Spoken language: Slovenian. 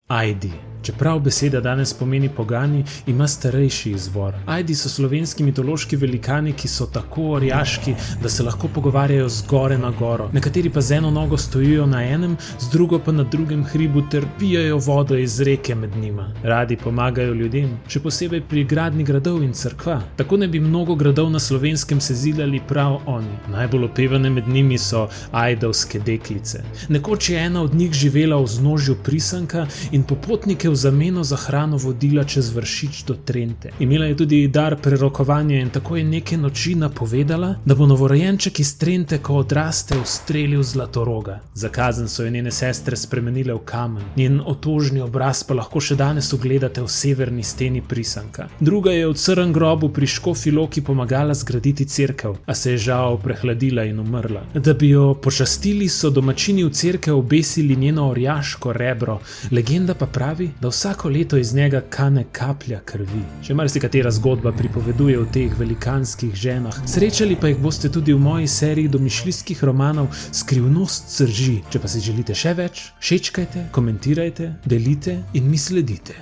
Ajdi. Čeprav beseda danes pomeni pogani, ima starejši izvor. Ajdi so slovenski mitološki velikani, ki so tako orjaški, da se lahko pogovarjajo z gore na goro. Nekateri pa z eno nogo stojijo na enem, z drugo pa na drugem hribu ter pijejo vodo iz reke med njima. Radi pomagajo ljudem, še posebej pri gradnji gradov in cerkva. Tako ne bi mnogo gradov na Slovenskem sezidali prav oni. Najbolj opevane med njimi so ajdovske deklice. Nekoč je ena od njih živela v vznožju Prisanka in popotnike v zameno za hrano vodila čez Vršič do Trente. Imela je tudi dar prerokovanja in tako je neke noči napovedala, da bo novorojenček iz Trente, ko odraste, ustrelil Zlatoroga. Za kazen so jo njene sestre spremenile v kamen. Njen otožni obraz pa lahko še danes ugledate v severni steni Prisanka. Druga je v Crn grobu pri Škofji Loki pomagala zgraditi cerkev, a se je žal prehladila in umrla. Da bi jo počastili, so domačini v cerkev obesili njeno orjaško rebro. Legenda pa pravi, da vsako leto iz njega kane kaplja krvi. Še marsikatera zgodba pripoveduje o teh velikanskih ženah. Srečali pa jih boste tudi v moji seriji domišljijskih romanov Skrivnost srži. Če pa si želite še več, všečkajte, komentirajte, delite in mi sledite.